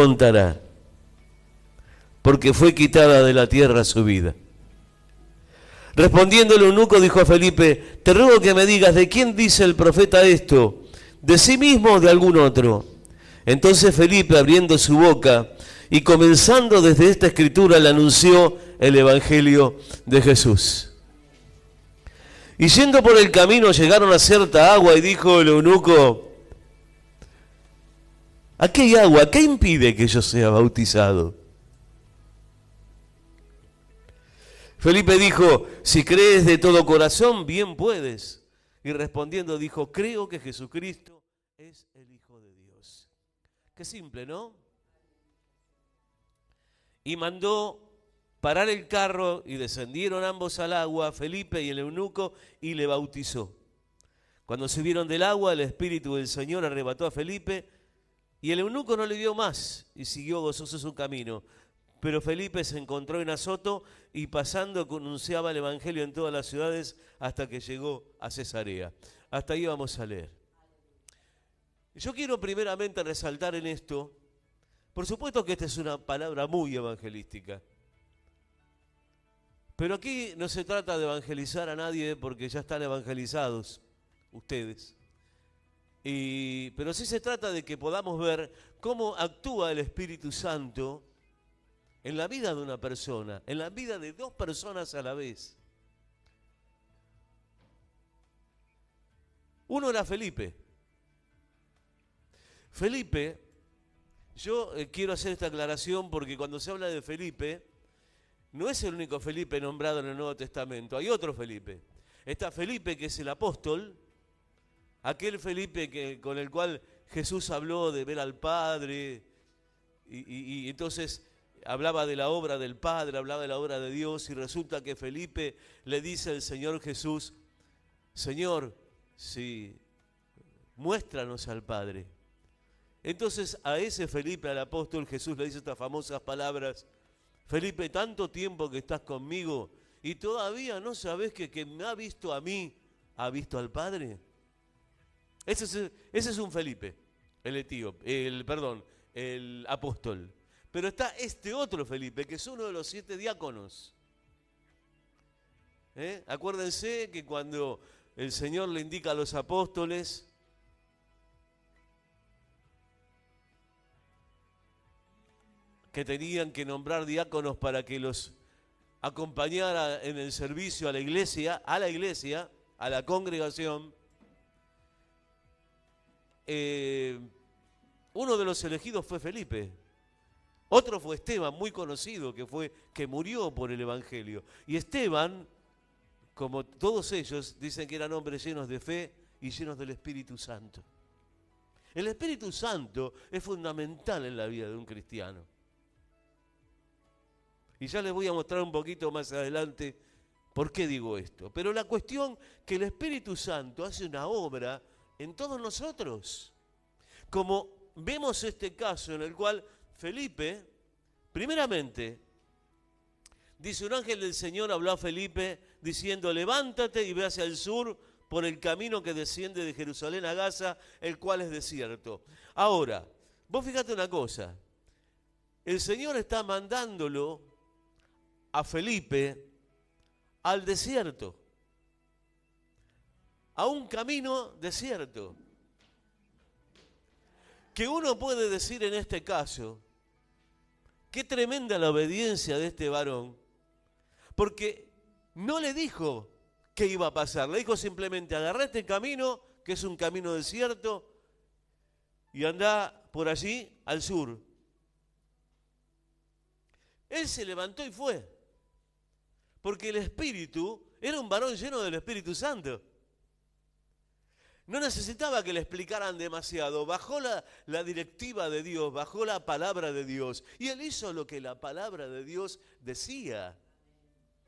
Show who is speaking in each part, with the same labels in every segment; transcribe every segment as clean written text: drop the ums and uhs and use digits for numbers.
Speaker 1: contará, porque fue quitada de la tierra su vida. Respondiendo el eunuco dijo a Felipe: te ruego que me digas, ¿de quién dice el profeta esto? ¿De sí mismo o de algún otro? Entonces Felipe, abriendo su boca y comenzando desde esta escritura, le anunció el evangelio de Jesús. Y yendo por el camino llegaron a cierta agua y dijo el eunuco: aquí hay agua, ¿qué impide que yo sea bautizado? Felipe dijo: si crees de todo corazón, bien puedes. Y respondiendo dijo: creo que Jesucristo es el Hijo de Dios. Qué simple, ¿no? Y mandó parar el carro y descendieron ambos al agua, Felipe y el eunuco, y le bautizó. Cuando subieron del agua, el Espíritu del Señor arrebató a Felipe y el eunuco no le vio más y siguió gozoso su camino. Pero Felipe se encontró en Azoto y pasando anunciaba el evangelio en todas las ciudades hasta que llegó a Cesarea. Hasta ahí vamos a leer. Yo quiero primeramente resaltar en esto, por supuesto que esta es una palabra muy evangelística, pero aquí no se trata de evangelizar a nadie porque ya están evangelizados ustedes. Pero sí se trata de que podamos ver cómo actúa el Espíritu Santo en la vida de una persona, en la vida de dos personas a la vez. Uno era Felipe. Felipe, yo quiero hacer esta aclaración porque cuando se habla de Felipe, no es el único Felipe nombrado en el Nuevo Testamento, hay otro Felipe. Está Felipe, que es el apóstol, aquel Felipe con el cual Jesús habló de ver al Padre, y entonces hablaba de la obra del Padre, hablaba de la obra de Dios, y resulta que Felipe le dice al Señor Jesús: Señor, sí, muéstranos al Padre. Entonces a ese Felipe, al apóstol, Jesús le dice estas famosas palabras: Felipe, tanto tiempo que estás conmigo y todavía no sabes que me ha visto a mí, ha visto al Padre. Ese es un Felipe, el apóstol. Pero está este otro Felipe, que es uno de los 7 diáconos. Acuérdense que cuando el Señor le indica a los apóstoles que tenían que nombrar diáconos para que los acompañara en el servicio a la iglesia, a la congregación, uno de los elegidos fue Felipe. Otro fue Esteban, muy conocido, que murió por el Evangelio. Y Esteban, como todos ellos, dicen que eran hombres llenos de fe y llenos del Espíritu Santo. El Espíritu Santo es fundamental en la vida de un cristiano. Y ya les voy a mostrar un poquito más adelante por qué digo esto. Pero la cuestión que el Espíritu Santo hace una obra en todos nosotros. Como vemos este caso en el cual Felipe, primeramente, dice: un ángel del Señor habló a Felipe diciendo: levántate y ve hacia el sur por el camino que desciende de Jerusalén a Gaza, el cual es desierto. Ahora, vos fíjate una cosa, el Señor está mandándolo a Felipe al desierto, a un camino desierto. Que uno puede decir en este caso, qué tremenda la obediencia de este varón, porque no le dijo qué iba a pasar, le dijo simplemente: agarrá este camino, que es un camino desierto, y andá por allí al sur. Él se levantó y fue, porque el Espíritu era un varón lleno del Espíritu Santo. No necesitaba que le explicaran demasiado, bajó la directiva de Dios, bajó la palabra de Dios, y él hizo lo que la palabra de Dios decía.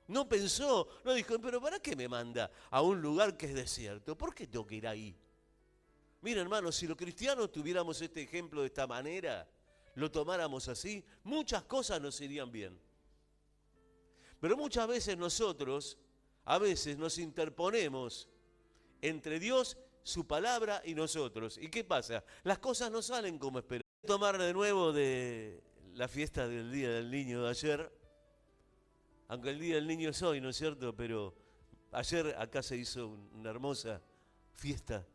Speaker 1: No pensó, no dijo: pero ¿para qué me manda a un lugar que es desierto? ¿Por qué tengo que ir ahí? Mira, hermanos, si los cristianos tuviéramos este ejemplo de esta manera, lo tomáramos así, muchas cosas nos irían bien. Pero muchas veces nosotros, a veces nos interponemos entre Dios, su palabra y nosotros. ¿Y qué pasa? Las cosas no salen como esperamos. Tomar de nuevo de la fiesta del Día del Niño de ayer, aunque el Día del Niño es hoy, ¿no es cierto? Pero ayer acá se hizo una hermosa fiesta.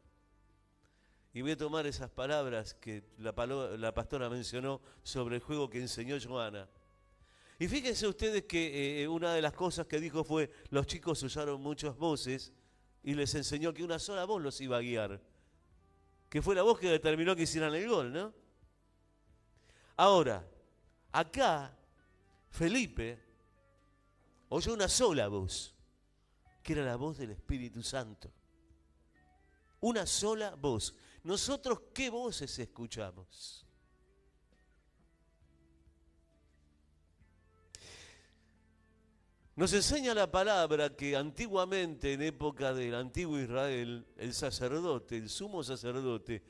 Speaker 1: Y voy a tomar esas palabras que la pastora mencionó sobre el juego que enseñó Joana. Y fíjense ustedes que una de las cosas que dijo fue, los chicos usaron muchas voces y les enseñó que una sola voz los iba a guiar, que fue la voz que determinó que hicieran el gol, ¿no? Ahora, acá Felipe oyó una sola voz, que era la voz del Espíritu Santo. Una sola voz. ¿Nosotros qué voces escuchamos? Nos enseña la palabra que antiguamente, en época del antiguo Israel, el sacerdote, el sumo sacerdote,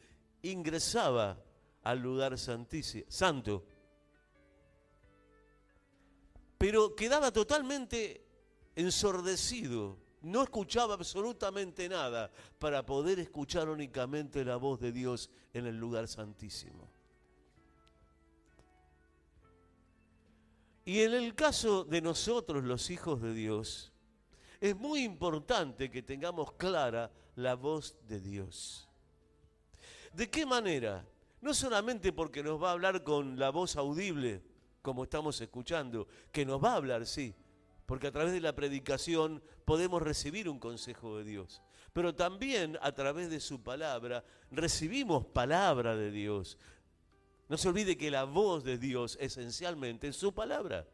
Speaker 1: ingresaba al lugar santo, pero quedaba totalmente ensordecido, no escuchaba absolutamente nada para poder escuchar únicamente la voz de Dios en el lugar santísimo. Y en el caso de nosotros, los hijos de Dios, es muy importante que tengamos clara la voz de Dios. ¿De qué manera? No solamente porque nos va a hablar con la voz audible, como estamos escuchando, que nos va a hablar, sí, porque a través de la predicación podemos recibir un consejo de Dios, pero también a través de su palabra recibimos palabra de Dios. No se olvide que la voz de Dios esencialmente es su palabra.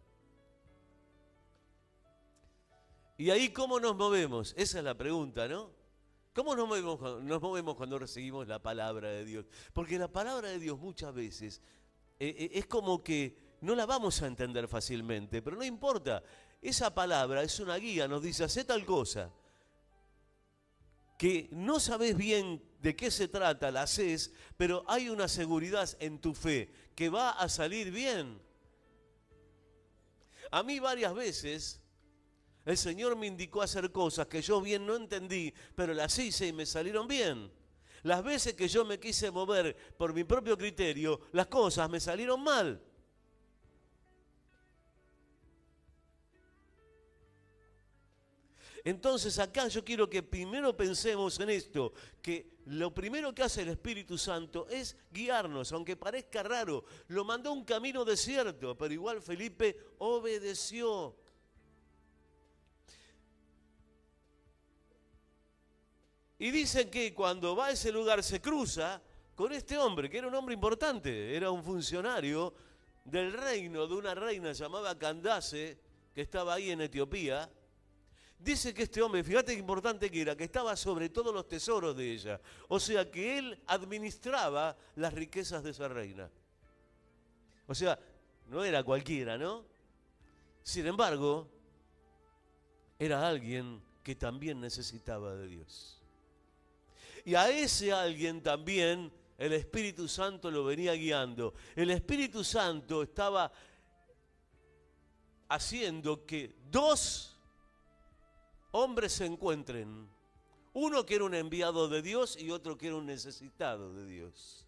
Speaker 1: ¿Y ahí cómo nos movemos? Esa es la pregunta, ¿no? ¿Cómo nos movemos cuando recibimos la palabra de Dios? Porque la palabra de Dios muchas veces es como que no la vamos a entender fácilmente, pero no importa. Esa palabra es una guía, nos dice, hacé tal cosa. Que no sabes bien de qué se trata, la haces, pero hay una seguridad en tu fe, que va a salir bien. A mí varias veces el Señor me indicó hacer cosas que yo bien no entendí, pero las hice y me salieron bien. Las veces que yo me quise mover por mi propio criterio, las cosas me salieron mal. Entonces acá yo quiero que primero pensemos en esto, que lo primero que hace el Espíritu Santo es guiarnos, aunque parezca raro. Lo mandó a un camino desierto, pero igual Felipe obedeció. Y dice que cuando va a ese lugar se cruza con este hombre, que era un hombre importante, era un funcionario del reino de una reina llamada Candace, que estaba ahí en Etiopía. Dice que este hombre, fíjate qué importante que era, que estaba sobre todos los tesoros de ella. O sea, que él administraba las riquezas de esa reina. O sea, no era cualquiera, ¿no? Sin embargo, era alguien que también necesitaba de Dios. Y a ese alguien también el Espíritu Santo lo venía guiando. El Espíritu Santo estaba haciendo que dos hombres se encuentren, uno que era un enviado de Dios y otro que era un necesitado de Dios.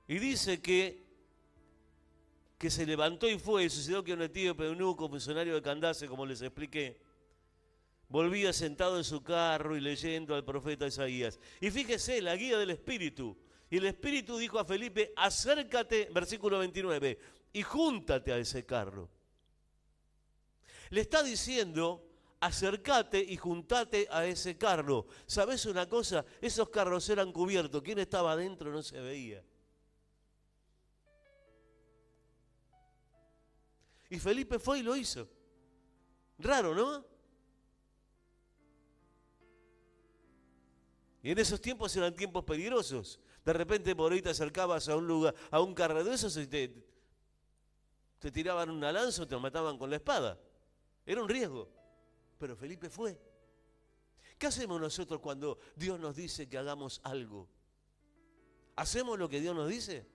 Speaker 1: Y dice que se levantó y fue, y sucedió que un etíope eunuco, funcionario de Candace, como les expliqué, volvía sentado en su carro y leyendo al profeta Isaías. Y fíjese, la guía del Espíritu. Y el Espíritu dijo a Felipe, acércate, versículo 29, y júntate a ese carro. Le está diciendo, acércate y júntate a ese carro. ¿Sabes una cosa? Esos carros eran cubiertos. ¿Quién estaba adentro? No se veía. Y Felipe fue y lo hizo. Raro, ¿no? Y en esos tiempos eran tiempos peligrosos. De repente por ahí te acercabas a un lugar, a un carro de esos y te tiraban una lanza o te mataban con la espada. Era un riesgo. Pero Felipe fue. ¿Qué hacemos nosotros cuando Dios nos dice que hagamos algo? ¿Hacemos lo que Dios nos dice?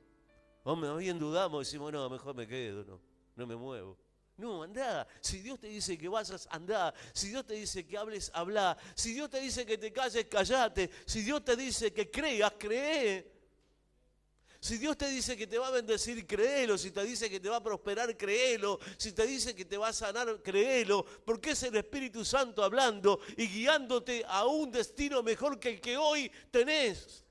Speaker 1: O más bien dudamos, decimos, no, mejor me quedo, no me muevo. No, andá. Si Dios te dice que vayas, andá. Si Dios te dice que hables, habla. Si Dios te dice que te calles, callate. Si Dios te dice que creas, cree. Si Dios te dice que te va a bendecir, créelo. Si te dice que te va a prosperar, créelo. Si te dice que te va a sanar, créelo. Porque es el Espíritu Santo hablando y guiándote a un destino mejor que el que hoy tenés.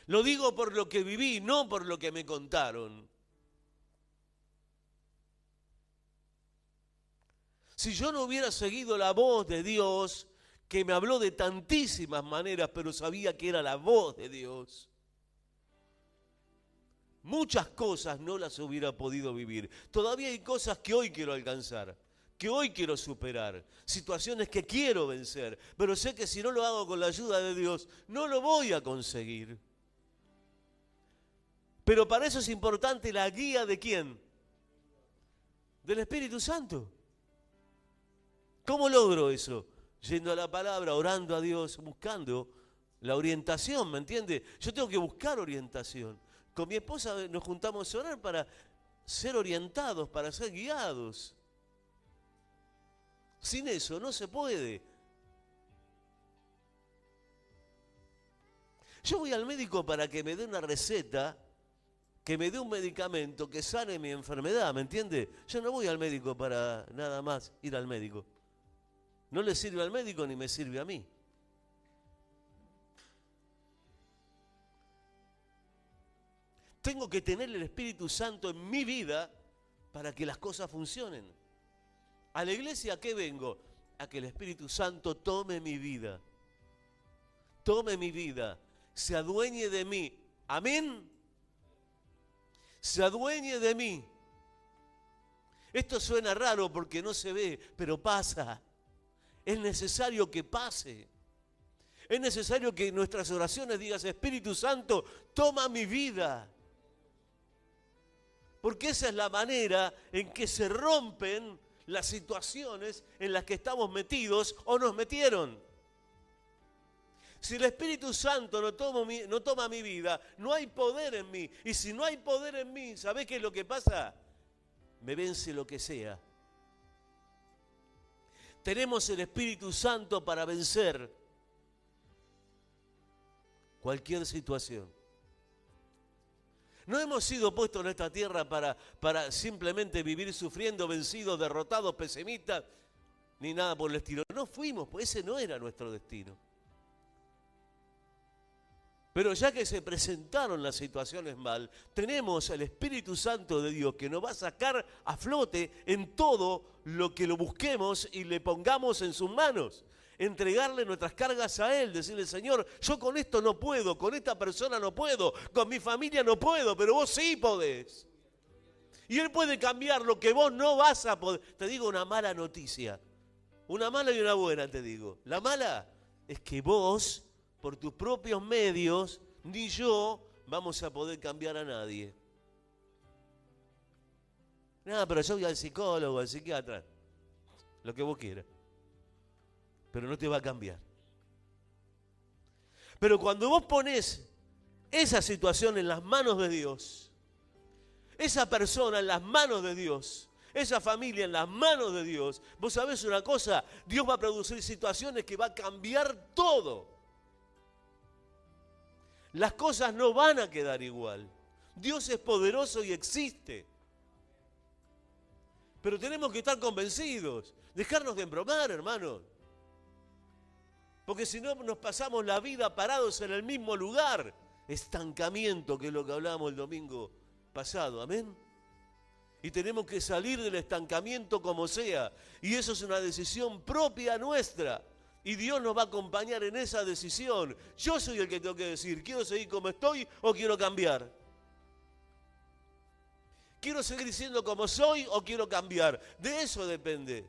Speaker 1: Lo digo por lo que viví, no por lo que me contaron. Si yo no hubiera seguido la voz de Dios, que me habló de tantísimas maneras, pero sabía que era la voz de Dios, muchas cosas no las hubiera podido vivir. Todavía hay cosas que hoy quiero alcanzar, que hoy quiero superar, situaciones que quiero vencer, pero sé que si no lo hago con la ayuda de Dios, no lo voy a conseguir. Pero para eso es importante la guía ¿de quién? Del Espíritu Santo. ¿Cómo logro eso? Yendo a la palabra, orando a Dios, buscando la orientación, ¿me entiende? Yo tengo que buscar orientación. Con mi esposa nos juntamos a orar para ser orientados, para ser guiados. Sin eso no se puede. Yo voy al médico para que me dé una receta, que me dé un medicamento que sane mi enfermedad, ¿me entiende? Yo no voy al médico para nada más ir al médico. No le sirve al médico ni me sirve a mí. Tengo que tener el Espíritu Santo en mi vida para que las cosas funcionen. ¿A la iglesia a qué vengo? A que el Espíritu Santo tome mi vida. Tome mi vida. Se adueñe de mí. Amén. Se adueñe de mí. Esto suena raro porque no se ve, pero pasa. Es necesario que pase. Es necesario que en nuestras oraciones digas, Espíritu Santo, toma mi vida. Porque esa es la manera en que se rompen las situaciones en las que estamos metidos o nos metieron. Si el Espíritu Santo no toma mi vida, no hay poder en mí. Y si no hay poder en mí, ¿sabés qué es lo que pasa? Me vence lo que sea. Tenemos el Espíritu Santo para vencer cualquier situación. No hemos sido puestos en esta tierra para simplemente vivir sufriendo, vencidos, derrotados, pesimistas, ni nada por el estilo. No fuimos, pues ese no era nuestro destino. Pero ya que se presentaron las situaciones mal, tenemos el Espíritu Santo de Dios que nos va a sacar a flote en todo lo que lo busquemos y le pongamos en sus manos. Entregarle nuestras cargas a Él, decirle, Señor, yo con esto no puedo, con esta persona no puedo, con mi familia no puedo, pero vos sí podés. Y Él puede cambiar lo que vos no vas a poder. Te digo una mala noticia, una mala y una buena te digo. La mala es que vos, por tus propios medios, ni yo vamos a poder cambiar a nadie. Nada, pero yo voy al psicólogo, al psiquiatra, lo que vos quieras. Pero no te va a cambiar. Pero cuando vos ponés esa situación en las manos de Dios, esa persona en las manos de Dios, esa familia en las manos de Dios, vos sabés una cosa, Dios va a producir situaciones que va a cambiar todo. Las cosas no van a quedar igual. Dios es poderoso y existe. Pero tenemos que estar convencidos, dejarnos de embromar, hermanos. Porque si no nos pasamos la vida parados en el mismo lugar. Estancamiento, que es lo que hablábamos el domingo pasado, amén. Y tenemos que salir del estancamiento como sea. Y eso es una decisión propia nuestra. Y Dios nos va a acompañar en esa decisión. Yo soy el que tengo que decir, ¿quiero seguir como estoy o quiero cambiar? ¿Quiero seguir siendo como soy o quiero cambiar? De eso depende.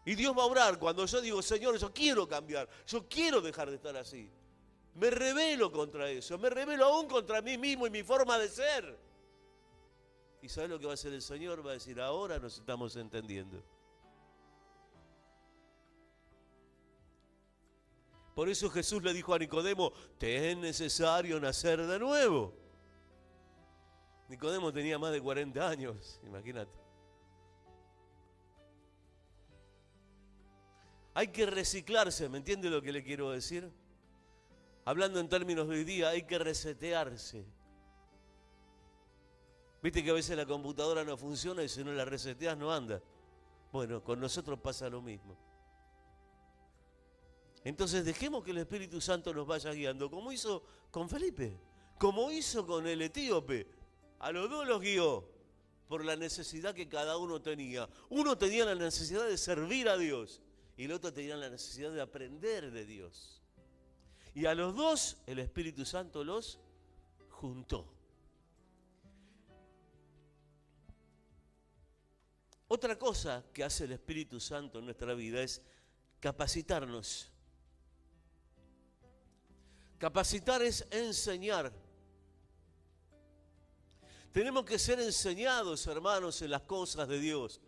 Speaker 1: Y Dios va a obrar cuando yo digo, Señor, yo quiero cambiar, yo quiero dejar de estar así. Me rebelo contra eso, me rebelo aún contra mí mismo y mi forma de ser. ¿Y sabes lo que va a hacer el Señor? Va a decir, ahora nos estamos entendiendo. Por eso Jesús le dijo a Nicodemo, te es necesario nacer de nuevo. Nicodemo tenía más de 40 años, imagínate. Hay que reciclarse, ¿me entiende lo que le quiero decir? Hablando en términos de hoy día, hay que resetearse. Viste que a veces la computadora no funciona y si no la reseteas no anda. Bueno, con nosotros pasa lo mismo. Entonces dejemos que el Espíritu Santo nos vaya guiando, como hizo con Felipe, como hizo con el etíope. A los dos los guió por la necesidad que cada uno tenía. Uno tenía la necesidad de servir a Dios y el otro tenía la necesidad de aprender de Dios. Y a los dos el Espíritu Santo los juntó. Otra cosa que hace el Espíritu Santo en nuestra vida es capacitarnos. Capacitar es enseñar. Tenemos que ser enseñados, hermanos, en las cosas de Dios.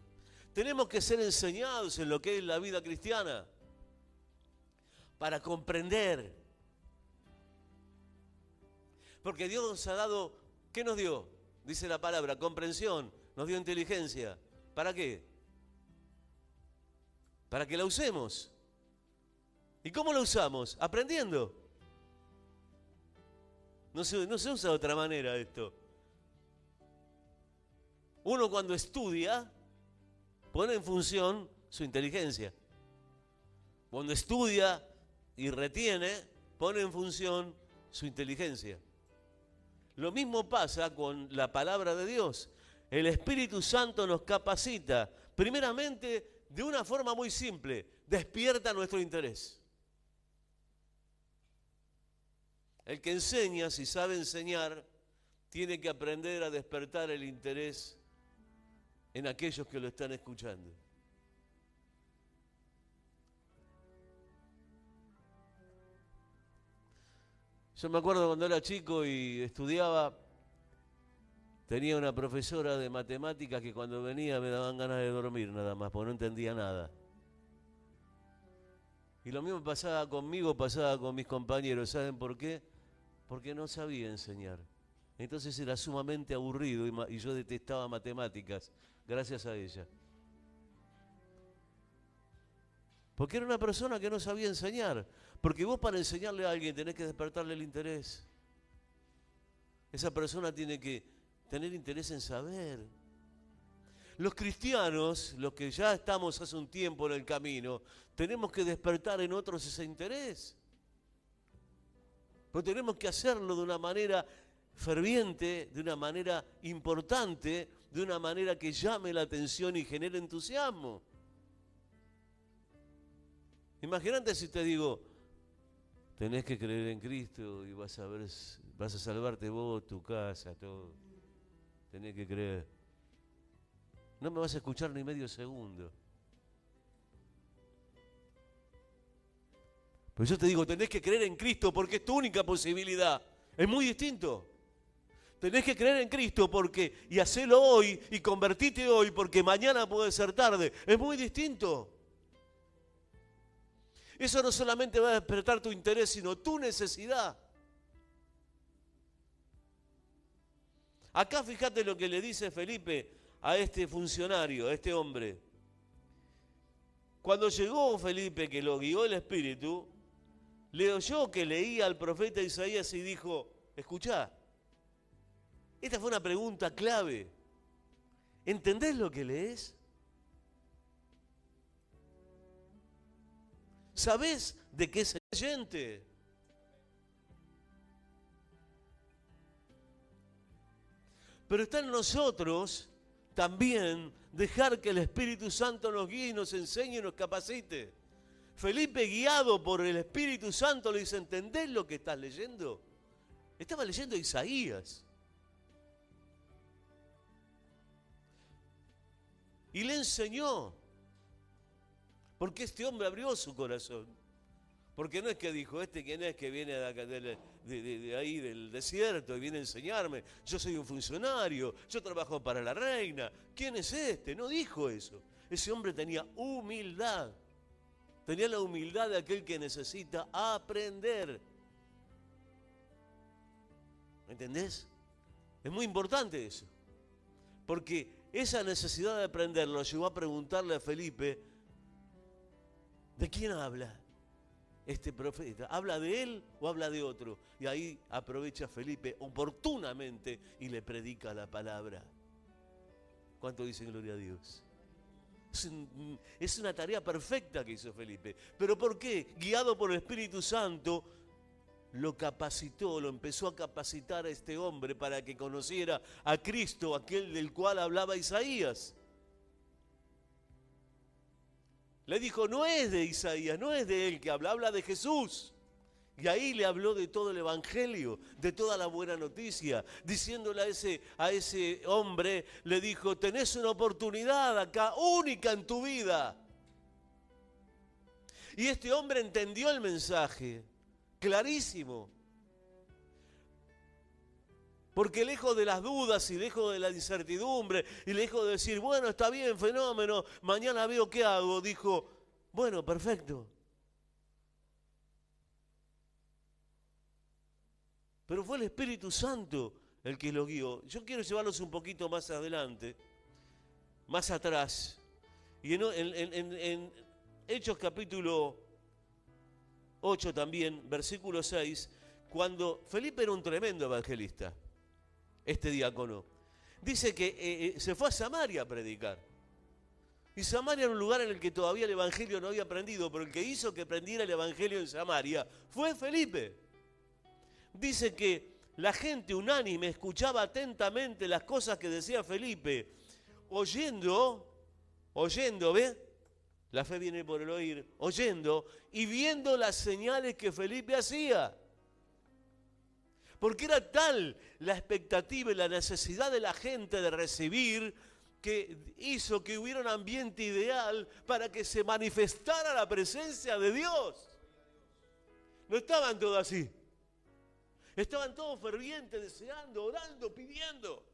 Speaker 1: Tenemos que ser enseñados en lo que es la vida cristiana para comprender. Porque Dios nos ha dado, ¿qué nos dio? Dice la palabra, comprensión, nos dio inteligencia. ¿Para qué? Para que la usemos. ¿Y cómo la usamos? Aprendiendo. No se usa de otra manera esto. Uno cuando estudia, pone en función su inteligencia. Cuando estudia y retiene, pone en función su inteligencia. Lo mismo pasa con la palabra de Dios. El Espíritu Santo nos capacita, primeramente, de una forma muy simple, despierta nuestro interés. El que enseña, si sabe enseñar, tiene que aprender a despertar el interés en aquellos que lo están escuchando. Yo me acuerdo cuando era chico y estudiaba, tenía una profesora de matemáticas que cuando venía me daban ganas de dormir nada más, porque no entendía nada. Y lo mismo pasaba conmigo, pasaba con mis compañeros. ¿Saben por qué? Porque no sabía enseñar. Entonces era sumamente aburrido y yo detestaba matemáticas, gracias a ella. Porque era una persona que no sabía enseñar. Porque vos para enseñarle a alguien tenés que despertarle el interés. Esa persona tiene que tener interés en saber. Los cristianos, los que ya estamos hace un tiempo en el camino, tenemos que despertar en otros ese interés. Pero tenemos que hacerlo de una manera ferviente, de una manera importante, de una manera que llame la atención y genere entusiasmo. Imagínate si te digo, tenés que creer en Cristo y vas a salvarte vos, tu casa, todo. Tenés que creer. No me vas a escuchar ni medio segundo. Pero yo te digo, tenés que creer en Cristo porque es tu única posibilidad. Es muy distinto. Tenés que creer en Cristo porque, y hacelo hoy, y convertite hoy, porque mañana puede ser tarde. Es muy distinto. Eso no solamente va a despertar tu interés, sino tu necesidad. Acá fíjate lo que le dice Felipe a este funcionario, a este hombre. Cuando llegó Felipe, que lo guió el Espíritu, le oyó que leía al profeta Isaías y dijo, escuchá, esta fue una pregunta clave. ¿Entendés lo que lees? ¿Sabés de qué es creyente? Pero está en nosotros también dejar que el Espíritu Santo nos guíe y nos enseñe y nos capacite. Felipe, guiado por el Espíritu Santo, le dice, ¿entendés lo que estás leyendo? Estaba leyendo Isaías. Y le enseñó. Porque este hombre abrió su corazón. Porque no es que dijo, ¿quién es que viene de ahí del desierto y viene a enseñarme? Yo soy un funcionario, yo trabajo para la reina. ¿Quién es este? No dijo eso. Ese hombre tenía humildad. Tenía la humildad de aquel que necesita aprender. ¿Entendés? Es muy importante eso. Porque esa necesidad de aprender lo llevó a preguntarle a Felipe, ¿de quién habla este profeta? ¿Habla de él o habla de otro? Y ahí aprovecha Felipe oportunamente y le predica la palabra. ¿Cuánto dicen gloria a Dios? Es una tarea perfecta que hizo Felipe. ¿Pero por qué? Guiado por el Espíritu Santo, lo capacitó, lo empezó a capacitar a este hombre para que conociera a Cristo, aquel del cual hablaba Isaías. Le dijo, no es de Isaías, no es de él que habla, habla de Jesús. Y ahí le habló de todo el evangelio, de toda la buena noticia, diciéndole a ese hombre, le dijo, tenés una oportunidad acá, única en tu vida. Y este hombre entendió el mensaje, clarísimo. Porque lejos de las dudas y lejos de la incertidumbre y lejos de decir, bueno, está bien, fenómeno, mañana veo qué hago, dijo, bueno, perfecto. Pero fue el Espíritu Santo el que lo guió. Yo quiero llevarlos un poquito más adelante, más atrás. Y en Hechos capítulo 8 también, versículo 6, cuando Felipe era un tremendo evangelista, este diácono, dice que se fue a Samaria a predicar. Y Samaria era un lugar en el que todavía el evangelio no había aprendido, pero el que hizo que aprendiera el evangelio en Samaria fue Felipe. Dice que la gente unánime escuchaba atentamente las cosas que decía Felipe, oyendo, ¿ve? La fe viene por el oír, oyendo y viendo las señales que Felipe hacía. Porque era tal la expectativa y la necesidad de la gente de recibir que hizo que hubiera un ambiente ideal para que se manifestara la presencia de Dios. No estaban todos así. Estaban todos fervientes, deseando, orando, pidiendo.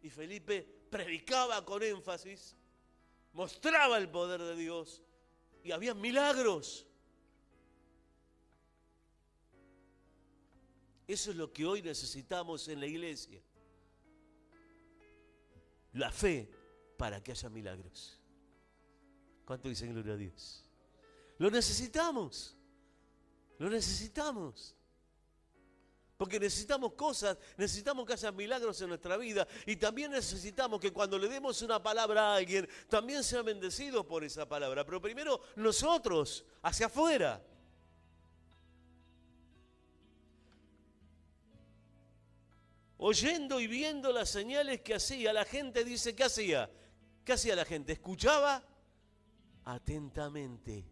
Speaker 1: Y Felipe predicaba con énfasis, mostraba el poder de Dios y había milagros. Eso es lo que hoy necesitamos en la iglesia. La fe para que haya milagros. ¿Cuánto dicen gloria a Dios? Lo necesitamos. Lo necesitamos. Porque necesitamos cosas, necesitamos que haya milagros en nuestra vida y también necesitamos que cuando le demos una palabra a alguien, también sea bendecido por esa palabra. Pero primero nosotros, hacia afuera. Oyendo y viendo las señales que hacía, la gente dice, ¿qué hacía? ¿Qué hacía la gente? Escuchaba atentamente.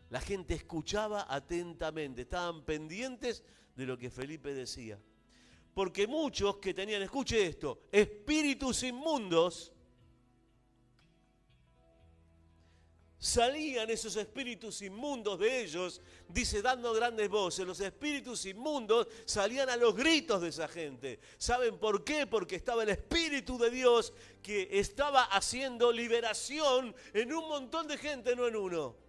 Speaker 1: La gente escuchaba atentamente, estaban pendientes de lo que Felipe decía. Porque muchos que tenían, escuche esto, espíritus inmundos, salían esos espíritus inmundos de ellos, dice, dando grandes voces. Los espíritus inmundos salían a los gritos de esa gente. ¿Saben por qué? Porque estaba el Espíritu de Dios que estaba haciendo liberación en un montón de gente, no en uno.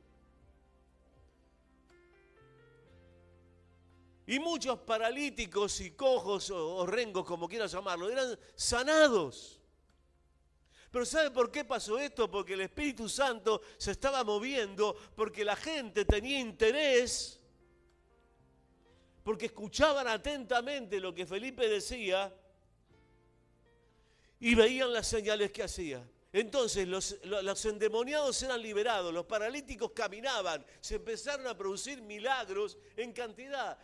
Speaker 1: Y muchos paralíticos y cojos o rengos, como quieras llamarlo, eran sanados. Pero ¿sabe por qué pasó esto? Porque el Espíritu Santo se estaba moviendo, porque la gente tenía interés, porque escuchaban atentamente lo que Felipe decía y veían las señales que hacía. Entonces los endemoniados eran liberados, los paralíticos caminaban, se empezaron a producir milagros en cantidad.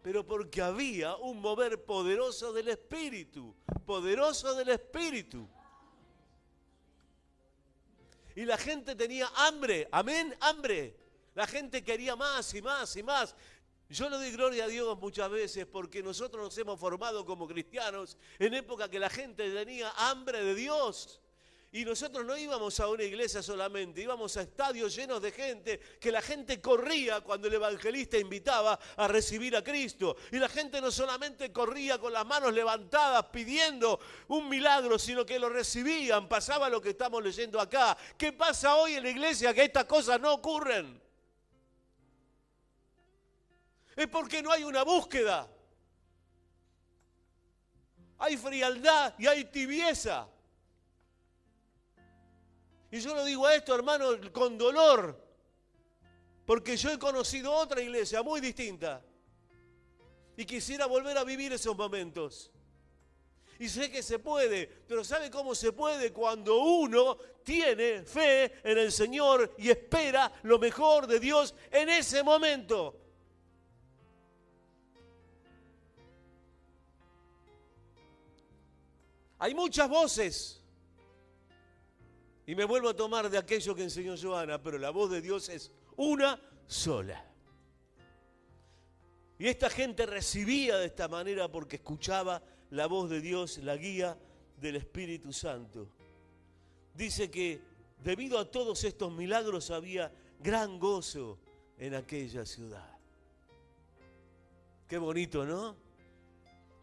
Speaker 1: Pero porque había un mover poderoso del Espíritu, poderoso del Espíritu. Y la gente tenía hambre, amén, hambre. La gente quería más y más y más. Yo le doy gloria a Dios muchas veces porque nosotros nos hemos formado como cristianos en época que la gente tenía hambre de Dios. Y nosotros no íbamos a una iglesia solamente, íbamos a estadios llenos de gente, que la gente corría cuando el evangelista invitaba a recibir a Cristo. Y la gente no solamente corría con las manos levantadas pidiendo un milagro, sino que lo recibían. Pasaba lo que estamos leyendo acá. ¿Qué pasa hoy en la iglesia? Que estas cosas no ocurren. Es porque no hay una búsqueda. Hay frialdad y hay tibieza. Y yo lo digo a esto, hermano, con dolor, porque yo he conocido otra iglesia muy distinta y quisiera volver a vivir esos momentos. Y sé que se puede, pero ¿sabe cómo se puede? Cuando uno tiene fe en el Señor y espera lo mejor de Dios en ese momento. Hay muchas voces. Y me vuelvo a tomar de aquello que enseñó Joana, pero la voz de Dios es una sola. Y esta gente recibía de esta manera porque escuchaba la voz de Dios, la guía del Espíritu Santo. Dice que debido a todos estos milagros había gran gozo en aquella ciudad. Qué bonito, ¿no?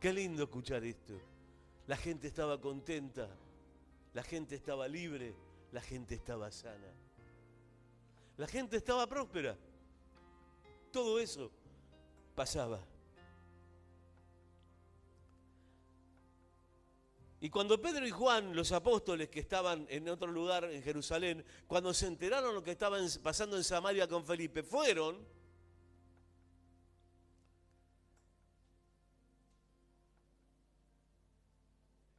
Speaker 1: Qué lindo escuchar esto. La gente estaba contenta, la gente estaba libre, la gente estaba sana. La gente estaba próspera. Todo eso pasaba. Y cuando Pedro y Juan, los apóstoles que estaban en otro lugar en Jerusalén, cuando se enteraron lo que estaba pasando en Samaria con Felipe, fueron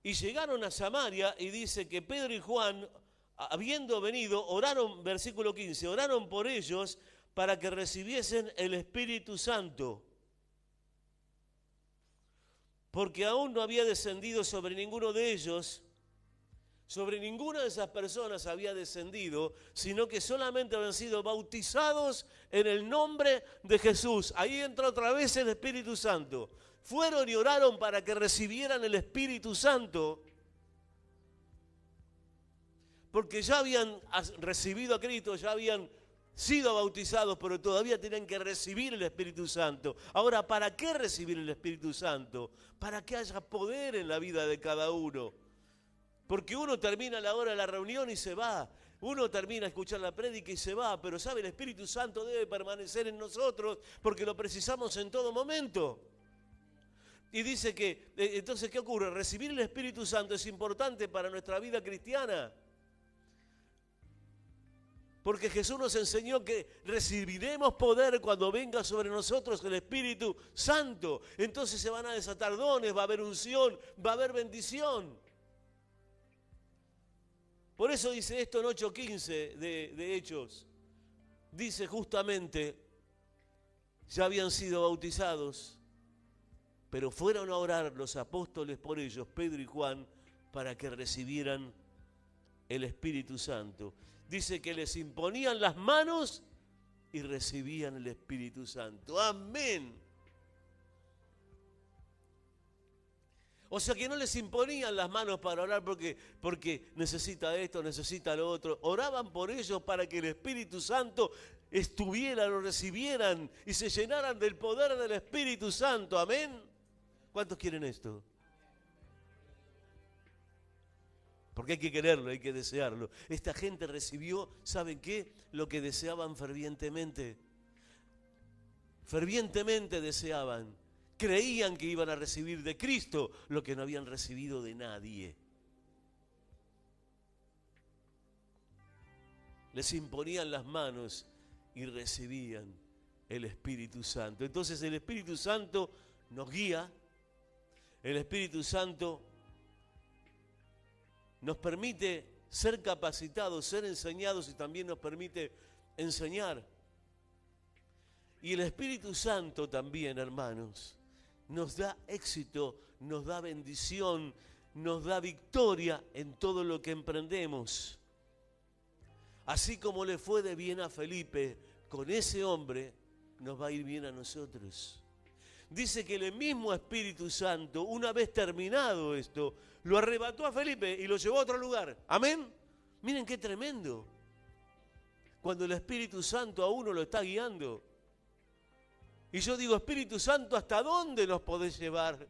Speaker 1: y llegaron a Samaria, y dice que Pedro y Juan, habiendo venido, oraron, versículo 15, oraron por ellos para que recibiesen el Espíritu Santo, porque aún no había descendido sobre ninguno de ellos, sobre ninguna de esas personas había descendido, sino que solamente habían sido bautizados en el nombre de Jesús. Ahí entra otra vez el Espíritu Santo. Fueron y oraron para que recibieran el Espíritu Santo, porque ya habían recibido a Cristo, ya habían sido bautizados, pero todavía tienen que recibir el Espíritu Santo. Ahora, ¿para qué recibir el Espíritu Santo? Para que haya poder en la vida de cada uno. Porque uno termina la hora de la reunión y se va. Uno termina a escuchar la prédica y se va. Pero ¿sabe? El Espíritu Santo debe permanecer en nosotros porque lo precisamos en todo momento. Y dice que, entonces, ¿qué ocurre? Recibir el Espíritu Santo es importante para nuestra vida cristiana. Porque Jesús nos enseñó que recibiremos poder cuando venga sobre nosotros el Espíritu Santo. Entonces se van a desatar dones, va a haber unción, va a haber bendición. Por eso dice esto en 8:15 de Hechos. Dice justamente, ya habían sido bautizados, pero fueron a orar los apóstoles por ellos, Pedro y Juan, para que recibieran el Espíritu Santo. Dice que les imponían las manos y recibían el Espíritu Santo. ¡Amén! O sea que no les imponían las manos para orar porque necesita esto, necesita lo otro. Oraban por ellos para que el Espíritu Santo estuviera, lo recibieran y se llenaran del poder del Espíritu Santo. ¿Amén? ¿Cuántos quieren esto? Porque hay que quererlo, hay que desearlo. Esta gente recibió, ¿saben qué? Lo que deseaban fervientemente. Fervientemente deseaban. Creían que iban a recibir de Cristo lo que no habían recibido de nadie. Les imponían las manos y recibían el Espíritu Santo. Entonces el Espíritu Santo nos guía. El Espíritu Santo nos permite ser capacitados, ser enseñados y también nos permite enseñar. Y el Espíritu Santo también, hermanos, nos da éxito, nos da bendición, nos da victoria en todo lo que emprendemos. Así como le fue de bien a Felipe, con ese hombre nos va a ir bien a nosotros. Dice que el mismo Espíritu Santo, una vez terminado esto, lo arrebató a Felipe y lo llevó a otro lugar. ¿Amén? Miren qué tremendo. Cuando el Espíritu Santo a uno lo está guiando. Y yo digo, Espíritu Santo, ¿hasta dónde nos podés llevar?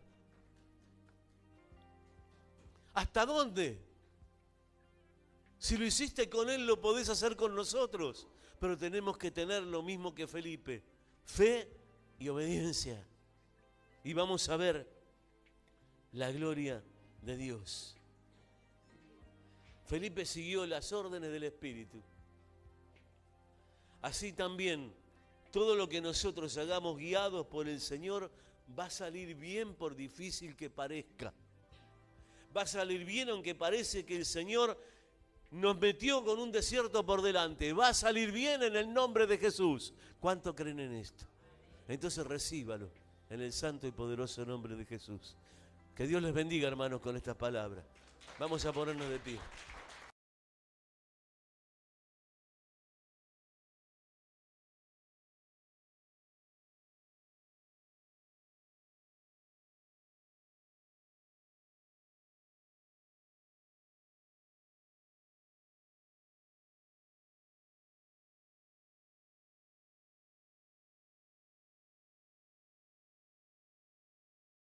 Speaker 1: ¿Hasta dónde? Si lo hiciste con Él, lo podés hacer con nosotros. Pero tenemos que tener lo mismo que Felipe. Fe y obediencia. Y vamos a ver la gloria de Dios. Felipe siguió las órdenes del Espíritu. Así también, todo lo que nosotros hagamos guiados por el Señor va a salir bien por difícil que parezca. Va a salir bien aunque parece que el Señor nos metió con un desierto por delante. Va a salir bien en el nombre de Jesús. ¿Cuánto creen en esto? Entonces recíbalo en el santo y poderoso nombre de Jesús. Que Dios les bendiga, hermanos, con estas palabras. Vamos a ponernos de pie.